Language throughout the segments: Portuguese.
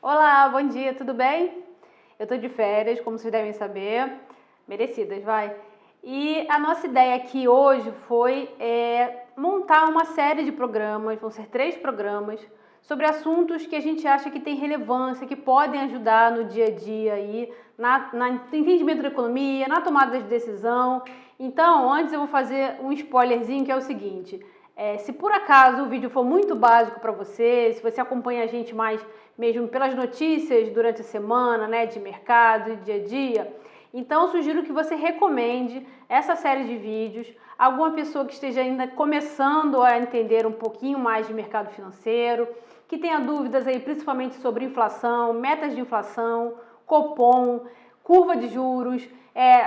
Olá, bom dia, tudo bem? Eu tô de férias, como vocês devem saber, merecidas, vai. E a nossa ideia aqui hoje foi montar uma série de programas, vão ser 3 programas, sobre assuntos que a gente acha que tem relevância, que podem ajudar no dia a dia aí, no entendimento da economia, na tomada de decisão. Então, antes eu vou fazer um spoilerzinho que é o seguinte. Se por acaso o vídeo for muito básico para você, se você acompanha a gente mais mesmo pelas notícias durante a semana, né, de mercado e dia a dia, então eu sugiro que você recomende essa série de vídeos a alguma pessoa que esteja ainda começando a entender um pouquinho mais de mercado financeiro, que tenha dúvidas aí principalmente sobre inflação, metas de inflação, Copom, curva de juros,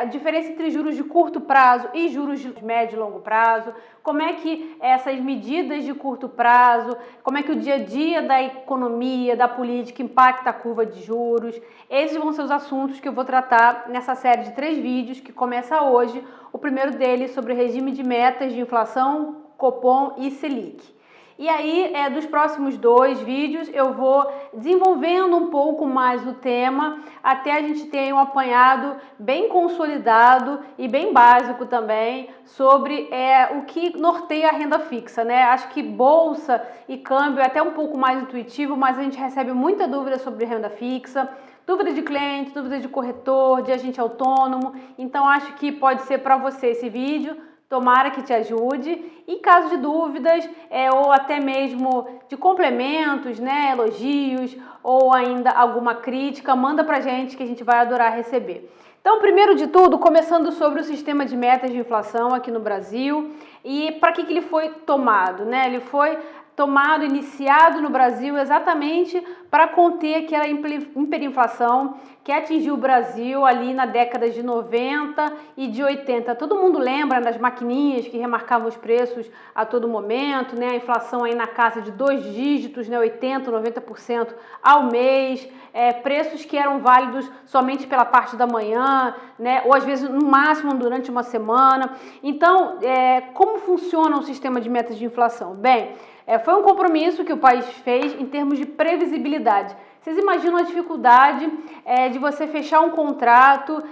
a diferença entre juros de curto prazo e juros de médio e longo prazo, como é que essas medidas de curto prazo, como é que o dia a dia da economia, da política impacta a curva de juros. Esses vão ser os assuntos que eu vou tratar nessa série de 3 vídeos que começa hoje. O primeiro deles sobre regime de metas de inflação, Copom e Selic. E aí, dos próximos 2 vídeos, eu vou desenvolvendo um pouco mais o tema, até a gente ter um apanhado bem consolidado e bem básico também sobre o que norteia a renda fixa, né? Acho que bolsa e câmbio é até um pouco mais intuitivo, mas a gente recebe muita dúvida sobre renda fixa, dúvida de cliente, dúvida de corretor, de agente autônomo. Então, acho que pode ser para você esse vídeo. Tomara que te ajude. Em caso de dúvidas ou até mesmo de complementos, né, elogios ou ainda alguma crítica, manda pra gente que a gente vai adorar receber. Então, primeiro de tudo, começando sobre o sistema de metas de inflação aqui no Brasil e para que ele foi tomado, né? Ele foi tomado, iniciado no Brasil exatamente para conter aquela hiperinflação que atingiu o Brasil ali na década de 90 e de 80. Todo mundo lembra das maquininhas que remarcavam os preços a todo momento, né? A inflação aí na casa de 2 dígitos, né? 80%, 90% ao mês, preços que eram válidos somente pela parte da manhã, né? Ou às vezes no máximo durante uma semana. Então, como funciona o sistema de metas de inflação? Bem, foi um compromisso que o país fez em termos de previsibilidade. Vocês imaginam a dificuldade de você fechar um contrato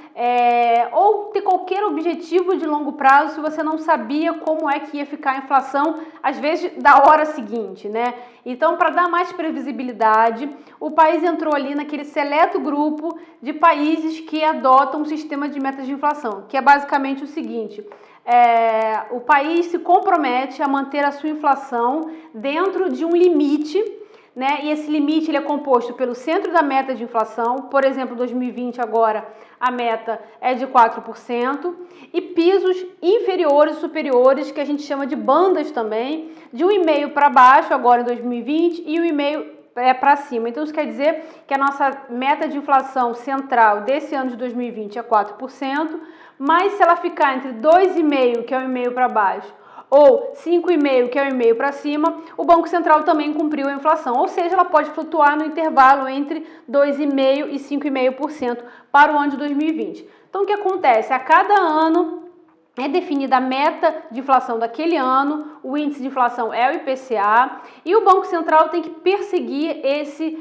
ou ter qualquer objetivo de longo prazo se você não sabia como é que ia ficar a inflação, às vezes, da hora seguinte, né? Então, para dar mais previsibilidade, o país entrou ali naquele seleto grupo de países que adotam um sistema de metas de inflação, que é basicamente o seguinte: o país se compromete a manter a sua inflação dentro de um limite, né? E esse limite ele é composto pelo centro da meta de inflação, por exemplo, 2020 agora a meta é de 4%, e pisos inferiores e superiores, que a gente chama de bandas também, de 1,5% para baixo agora em 2020 e 1,5% para cima. Então isso quer dizer que a nossa meta de inflação central desse ano de 2020 é 4%, mas se ela ficar entre 2,5%, que é 1,5% para baixo, ou 5,5%, que é 1,5% para cima, o Banco Central também cumpriu a inflação, ou seja, ela pode flutuar no intervalo entre 2,5% e 5,5% para o ano de 2020. Então o que acontece? A cada ano é definida a meta de inflação daquele ano, o índice de inflação é o IPCA, e o Banco Central tem que perseguir esse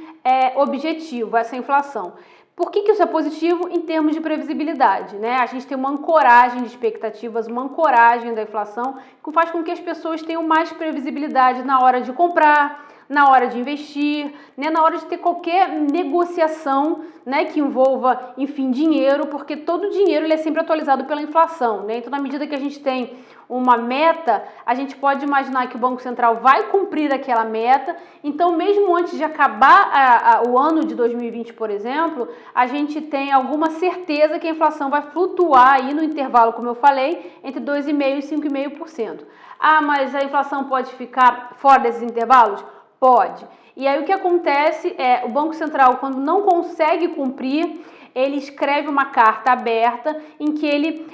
objetivo, essa inflação. Por que isso é positivo? Em termos de previsibilidade, né? A gente tem uma ancoragem de expectativas, uma ancoragem da inflação, que faz com que as pessoas tenham mais previsibilidade na hora de comprar, na hora de investir, né, na hora de ter qualquer negociação, né, que envolva, enfim, dinheiro, porque todo dinheiro ele é sempre atualizado pela inflação, né? Então, na medida que a gente tem uma meta, a gente pode imaginar que o Banco Central vai cumprir aquela meta. Então, mesmo antes de acabar o ano de 2020, por exemplo, a gente tem alguma certeza que a inflação vai flutuar aí no intervalo, como eu falei, entre 2,5% e 5,5%. Ah, mas a inflação pode ficar fora desses intervalos? Pode. E aí o que acontece o Banco Central, quando não consegue cumprir, ele escreve uma carta aberta em que ele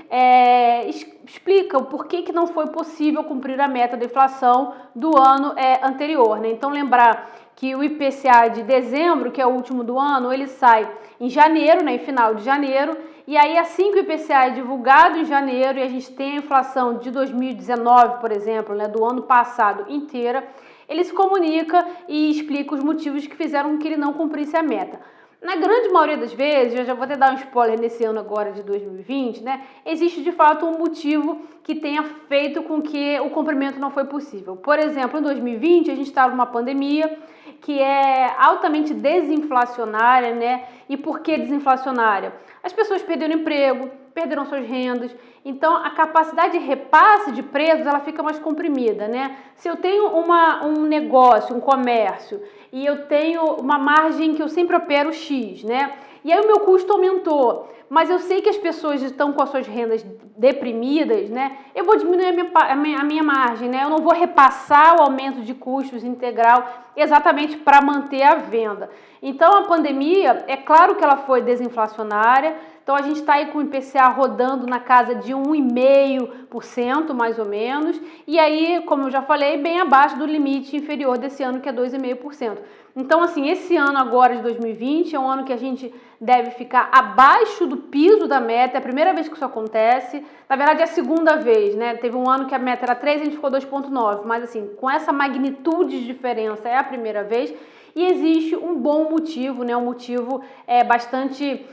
explica o porquê que não foi possível cumprir a meta da inflação do ano anterior, né? Então lembrar que o IPCA de dezembro, que é o último do ano, ele sai em janeiro, né, em final de janeiro, e aí assim que o IPCA é divulgado em janeiro e a gente tem a inflação de 2019, por exemplo, né, do ano passado inteira, ele se comunica e explica os motivos que fizeram com que ele não cumprisse a meta. Na grande maioria das vezes, eu já vou até dar um spoiler nesse ano agora de 2020, né? Existe de fato um motivo que tenha feito com que o cumprimento não foi possível. Por exemplo, em 2020 a gente estava numa pandemia que é altamente desinflacionária, né? E por que desinflacionária? As pessoas perderam emprego, perderam suas rendas, então a capacidade de repasse de preços ela fica mais comprimida, né? Se eu tenho um negócio, um comércio, e eu tenho uma margem que eu sempre opero X, né? E aí o meu custo aumentou, mas eu sei que as pessoas estão com as suas rendas deprimidas, né? Eu vou diminuir a minha margem, né? Eu não vou repassar o aumento de custos integral exatamente para manter a venda. Então a pandemia, é claro que ela foi desinflacionária, então a gente está aí com o IPCA rodando na casa de 1,5% mais ou menos, e aí, como eu já falei, bem abaixo do limite inferior desse ano, que é 2,5%. Então, assim, esse ano agora de 2020 é um ano que a gente deve ficar abaixo do piso da meta, é a primeira vez que isso acontece, na verdade é a segunda vez, né? Teve um ano que a meta era 3 e a gente ficou 2,9, mas assim, com essa magnitude de diferença é a primeira vez, e existe um bom motivo, né? Um motivo bastante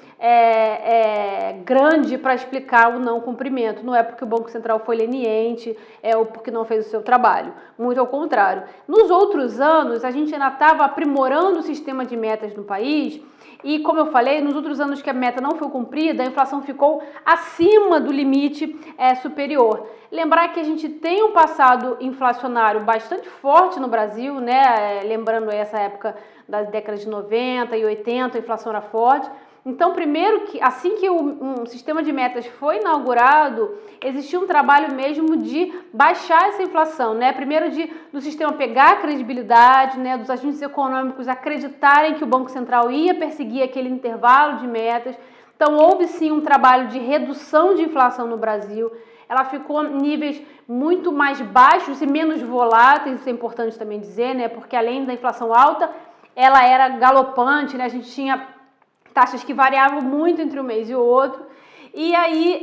grande para explicar o não cumprimento. Não é porque o Banco Central foi leniente, ou porque não fez o seu trabalho. Muito ao contrário. Nos outros anos, a gente ainda estava aprimorando o sistema de metas no país e, como eu falei, nos outros anos que a meta não foi cumprida, a inflação ficou acima do limite superior. Lembrar que a gente tem um passado inflacionário bastante forte no Brasil, né? Lembrando aí essa época das décadas de 90 e 80, a inflação era forte. Então, primeiro, que assim que um sistema de metas foi inaugurado, existia um trabalho mesmo de baixar essa inflação, né? Primeiro do sistema pegar a credibilidade, né? Dos agentes econômicos acreditarem que o Banco Central ia perseguir aquele intervalo de metas. Então, houve sim um trabalho de redução de inflação no Brasil. Ela ficou em níveis muito mais baixos e menos voláteis, isso é importante também dizer, né? Porque além da inflação alta, ela era galopante, né? A gente tinha taxas que variavam muito entre um mês e o outro. E aí,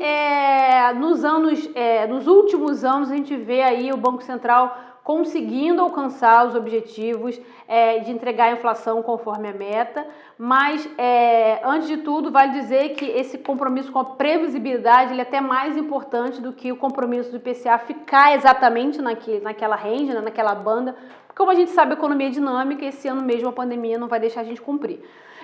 nos últimos anos, a gente vê aí o Banco Central conseguindo alcançar os objetivos de entregar a inflação conforme a meta, mas antes de tudo, vale dizer que esse compromisso com a previsibilidade ele é até mais importante do que o compromisso do IPCA ficar exatamente naquela range, né, naquela banda, porque como a gente sabe, a economia é dinâmica e esse ano mesmo a pandemia não vai deixar a gente cumprir.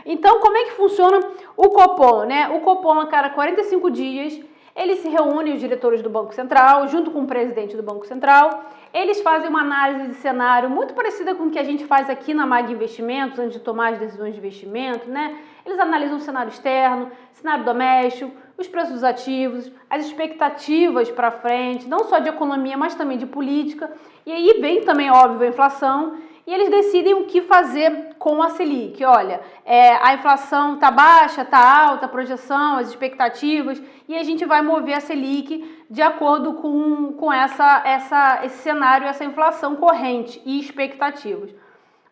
Então, como é que funciona o Copom, né? O Copom, a cada 45 dias, eles se reúnem, os diretores do Banco Central, junto com o presidente do Banco Central, eles fazem uma análise de cenário muito parecida com o que a gente faz aqui na MAG Investimentos, antes de tomar as decisões de investimento, né? Eles analisam o cenário externo, cenário doméstico, os preços dos ativos, as expectativas para frente, não só de economia, mas também de política, e aí vem também, óbvio, a inflação, e eles decidem o que fazer com a Selic. Olha, a inflação está baixa, está alta, a projeção, as expectativas, e a gente vai mover a Selic de acordo com esse cenário, essa inflação corrente e expectativas.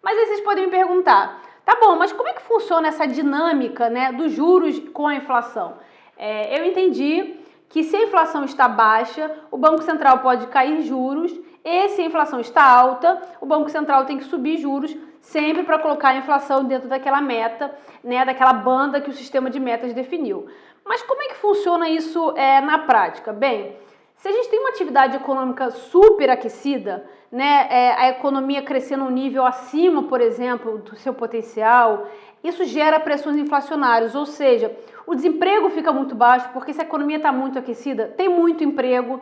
Mas aí vocês podem me perguntar, tá bom, mas como é que funciona essa dinâmica, né, dos juros com a inflação? Eu entendi que se a inflação está baixa, o Banco Central pode cair juros, e se a inflação está alta, o Banco Central tem que subir juros sempre para colocar a inflação dentro daquela meta, né, daquela banda que o sistema de metas definiu. Mas como é que funciona isso na prática? Bem, se a gente tem uma atividade econômica superaquecida, né, a economia crescendo um nível acima, por exemplo, do seu potencial, isso gera pressões inflacionárias, ou seja, o desemprego fica muito baixo, porque se a economia está muito aquecida, tem muito emprego,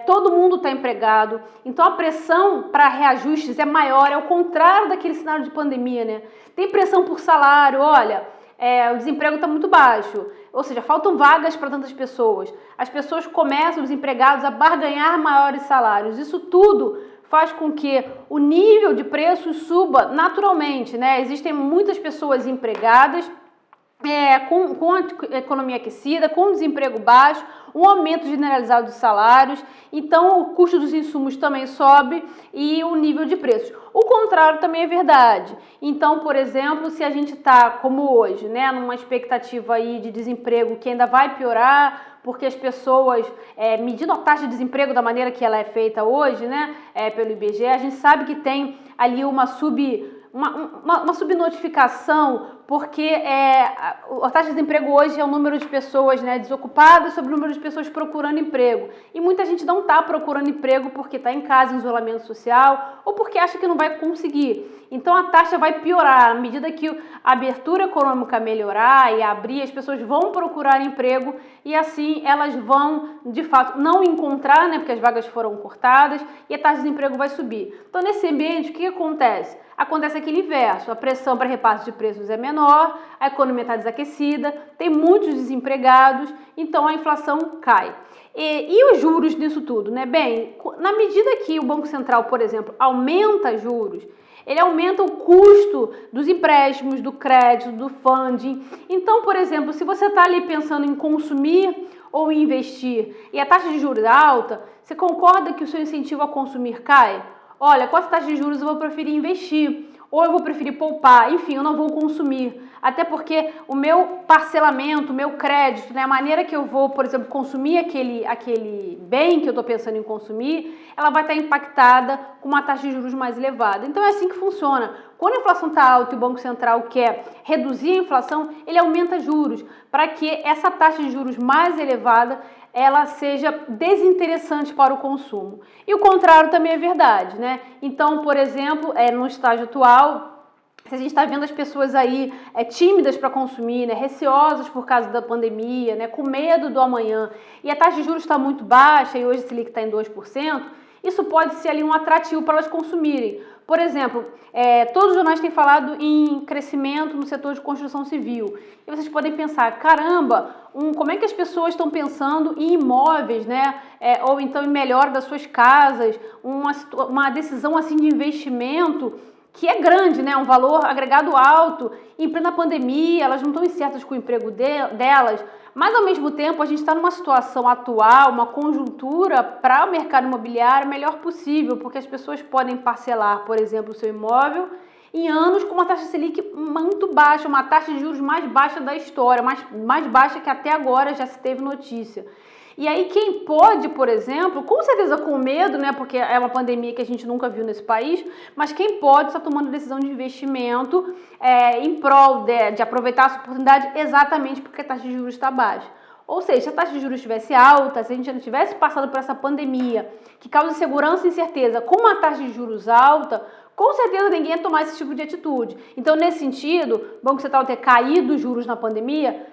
todo mundo está empregado, então a pressão para reajustes é maior, é o contrário daquele cenário de pandemia, né? Tem pressão por salário, olha, o desemprego está muito baixo, ou seja, faltam vagas para tantas pessoas, as pessoas começam, os empregados, a barganhar maiores salários, isso tudo faz com que o nível de preços suba naturalmente, né? Existem muitas pessoas empregadas, com a economia aquecida, com o desemprego baixo, um aumento generalizado de salários, então o custo dos insumos também sobe e o nível de preços. O contrário também é verdade. Então, por exemplo, se a gente está, como hoje, né, numa expectativa aí de desemprego que ainda vai piorar, porque as pessoas, medindo a taxa de desemprego da maneira que ela é feita hoje, né, pelo IBGE, a gente sabe que tem ali uma subnotificação, porque a taxa de desemprego hoje é o número de pessoas, né, desocupadas sobre o número de pessoas procurando emprego. E muita gente não está procurando emprego porque está em casa, em isolamento social, ou porque acha que não vai conseguir. Então a taxa vai piorar. À medida que a abertura econômica melhorar e abrir, as pessoas vão procurar emprego e assim elas vão, de fato, não encontrar, né, porque as vagas foram cortadas e a taxa de desemprego vai subir. Então nesse ambiente, o que acontece? Acontece aquele inverso, a pressão para repasse de preços é menor, a economia está desaquecida, tem muitos desempregados, então a inflação cai. E os juros nisso tudo, né? Bem, na medida que o Banco Central, por exemplo, aumenta juros, ele aumenta o custo dos empréstimos, do crédito, do funding. Então, por exemplo, se você está ali pensando em consumir ou em investir e a taxa de juros é alta, você concorda que o seu incentivo a consumir cai? Olha, com essa taxa de juros eu vou preferir investir, ou eu vou preferir poupar, enfim, eu não vou consumir. Até porque o meu parcelamento, o meu crédito, né, a maneira que eu vou, por exemplo, consumir aquele bem que eu estou pensando em consumir, ela vai estar impactada com uma taxa de juros mais elevada. Então é assim que funciona. Quando a inflação está alta e o Banco Central quer reduzir a inflação, ele aumenta juros, para que essa taxa de juros mais elevada ela seja desinteressante para o consumo. E o contrário também é verdade, né? Então, por exemplo, no estágio atual, se a gente está vendo as pessoas aí tímidas para consumir, né, receosas por causa da pandemia, né, com medo do amanhã, e a taxa de juros está muito baixa, e hoje a Selic está em 2%, isso pode ser ali um atrativo para elas consumirem. Por exemplo, todos os jornais têm falado em crescimento no setor de construção civil. E vocês podem pensar, caramba, como é que as pessoas estão pensando em imóveis, né? Ou então em melhora das suas casas, uma decisão assim de investimento que é grande, né? Um valor agregado alto. Em plena pandemia, elas não estão incertas com o emprego delas, mas ao mesmo tempo a gente está numa situação atual, uma conjuntura para o mercado imobiliário melhor possível, porque as pessoas podem parcelar, por exemplo, o seu imóvel em anos com uma taxa Selic muito baixa, uma taxa de juros mais baixa da história, mais baixa que até agora já se teve notícia. E aí quem pode, por exemplo, com certeza com medo, né, porque é uma pandemia que a gente nunca viu nesse país, mas quem pode está tomando decisão de investimento em prol de aproveitar essa oportunidade exatamente porque a taxa de juros está baixa. Ou seja, se a taxa de juros estivesse alta, se a gente não tivesse passado por essa pandemia que causa insegurança e incerteza com uma taxa de juros alta, com certeza ninguém ia tomar esse tipo de atitude. Então, nesse sentido, o Banco Central ter caído os juros na pandemia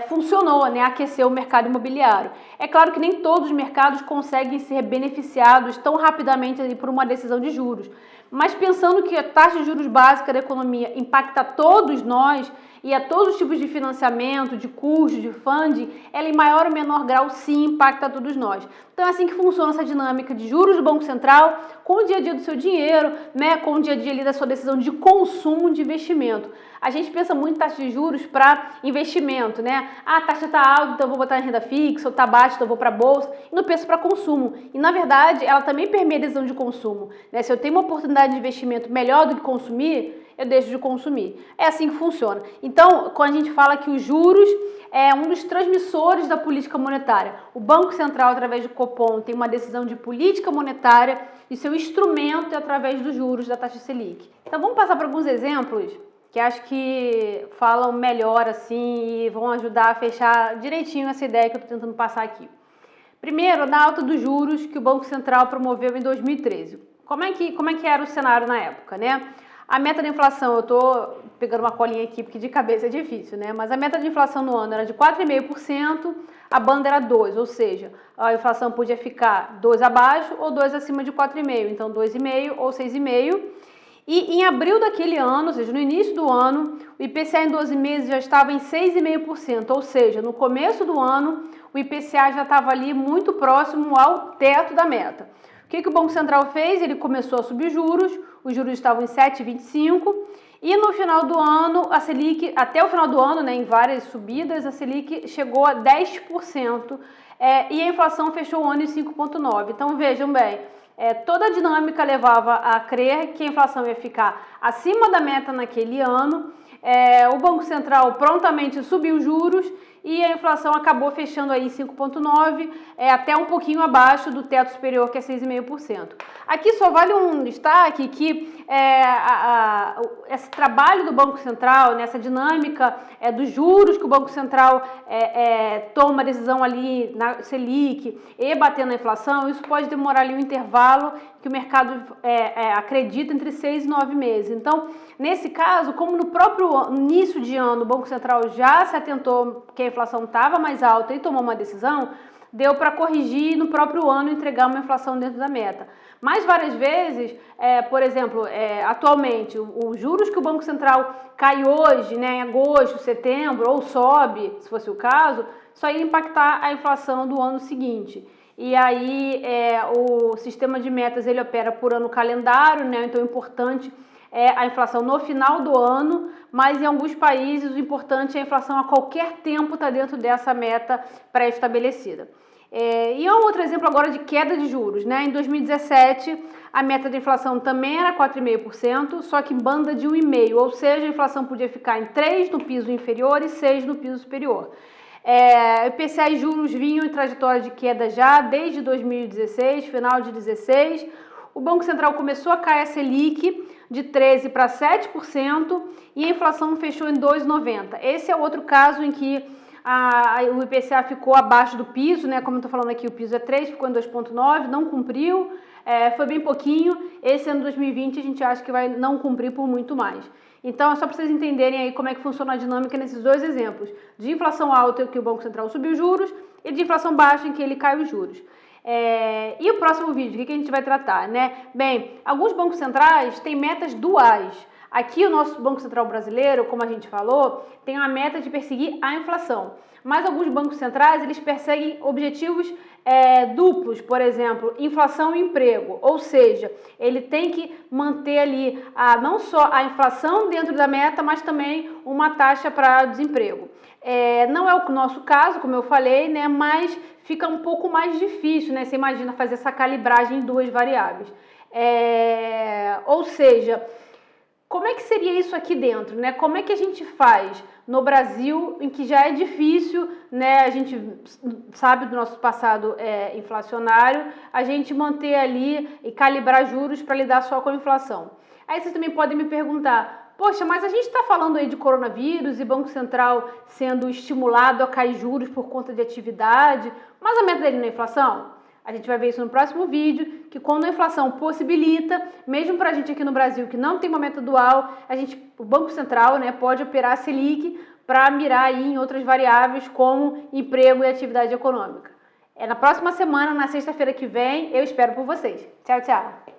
funcionou, né? Aqueceu o mercado imobiliário. É claro que nem todos os mercados conseguem ser beneficiados tão rapidamente por uma decisão de juros, mas pensando que a taxa de juros básica da economia impacta todos nós e a todos os tipos de financiamento, de custo, de funding, ela em maior ou menor grau sim impacta todos nós. Então é assim que funciona essa dinâmica de juros do Banco Central com o dia a dia do seu dinheiro, né, com o dia a dia ali da sua decisão de consumo, de investimento. A gente pensa muito em taxa de juros para investimento, né? A taxa está alta, então eu vou botar em renda fixa, ou está baixa, então eu vou para a bolsa, e não penso para consumo. E na verdade, ela também permeia a decisão de consumo, né? Se eu tenho uma oportunidade de investimento melhor do que consumir, eu deixo de consumir. É assim que funciona. Então, quando a gente fala que os juros é um dos transmissores da política monetária, o Banco Central, através do Copom, tem uma decisão de política monetária e seu instrumento é através dos juros da taxa Selic. Então, vamos passar por alguns exemplos que acho que falam melhor assim e vão ajudar a fechar direitinho essa ideia que eu estou tentando passar aqui. Primeiro, na alta dos juros que o Banco Central promoveu em 2013. Como é que era o cenário na época, né? A meta de inflação, eu estou pegando uma colinha aqui porque de cabeça é difícil, né? Mas a meta de inflação no ano era de 4,5%, a banda era 2%, ou seja, a inflação podia ficar 2 abaixo ou 2 acima de 4,5%, então 2,5% ou 6,5%. E em abril daquele ano, ou seja, no início do ano, o IPCA em 12 meses já estava em 6,5%, ou seja, no começo do ano, o IPCA já estava ali muito próximo ao teto da meta. O que o Banco Central fez? Ele começou a subir juros, os juros estavam em 7,25%, e no final do ano, a Selic, até o final do ano, né, em várias subidas, a Selic chegou a 10%, e a inflação fechou o ano em 5,9%. Então, vejam bem, toda a dinâmica levava a crer que a inflação ia ficar acima da meta naquele ano. O Banco Central prontamente subiu os juros e a inflação acabou fechando aí em 5,9%, até um pouquinho abaixo do teto superior, que é 6,5%. Aqui só vale um destaque que esse trabalho do Banco Central, nessa dinâmica dos juros que o Banco Central toma a decisão ali na Selic e batendo na inflação, isso pode demorar ali um intervalo que o mercado acredita entre 6 e 9 meses. Então, nesse caso, como no próprio início de ano o Banco Central já se atentou que a inflação estava mais alta e tomou uma decisão, deu para corrigir no próprio ano e entregar uma inflação dentro da meta. Mas várias vezes, por exemplo, atualmente, os juros que o Banco Central cai hoje, né, em agosto, setembro, ou sobe, se fosse o caso, só ia impactar a inflação do ano seguinte. E aí o sistema de metas ele opera por ano calendário, né, então é importante a inflação no final do ano, mas em alguns países o importante é a inflação a qualquer tempo estar dentro dessa meta pré-estabelecida. E um outro exemplo agora de queda de juros, né? Em 2017, a meta de inflação também era 4,5%, só que em banda de 1,5%, ou seja, a inflação podia ficar em 3% no piso inferior e 6% no piso superior. O IPCA e juros vinham em trajetória de queda já desde 2016, final de 2016. O Banco Central começou a cair a Selic de 13% para 7% e a inflação fechou em 2,90%. Esse é outro caso em que o IPCA ficou abaixo do piso, né? Como eu estou falando aqui, o piso é 3, ficou em 2,9, não cumpriu, foi bem pouquinho. Esse ano 2020 a gente acha que vai não cumprir por muito mais. Então é só para vocês entenderem aí como é que funciona a dinâmica nesses dois exemplos, de inflação alta em que o Banco Central subiu os juros e de inflação baixa em que ele cai os juros. E o próximo vídeo, o que a gente vai tratar, né? Bem, alguns bancos centrais têm metas duais. Aqui o nosso Banco Central brasileiro, como a gente falou, tem uma meta de perseguir a inflação. Mas alguns bancos centrais, eles perseguem objetivos duplos, por exemplo, inflação e emprego. Ou seja, ele tem que manter ali não só a inflação dentro da meta, mas também uma taxa para desemprego. Não é o nosso caso, como eu falei, né, mas fica um pouco mais difícil, né? Você imagina fazer essa calibragem em duas variáveis. Ou seja, como é que seria isso aqui dentro, né? Como é que a gente faz no Brasil, em que já é difícil, né? A gente sabe do nosso passado inflacionário, a gente manter ali e calibrar juros para lidar só com a inflação. Aí vocês também podem me perguntar, poxa, mas a gente está falando aí de coronavírus e Banco Central sendo estimulado a cair juros por conta de atividade, mas a meta dele não é inflação? A gente vai ver isso no próximo vídeo, que quando a inflação possibilita, mesmo para a gente aqui no Brasil que não tem uma meta dual, o Banco Central, né, pode operar a Selic para mirar aí em outras variáveis como emprego e atividade econômica. Na próxima semana, na sexta-feira que vem, eu espero por vocês. Tchau, tchau!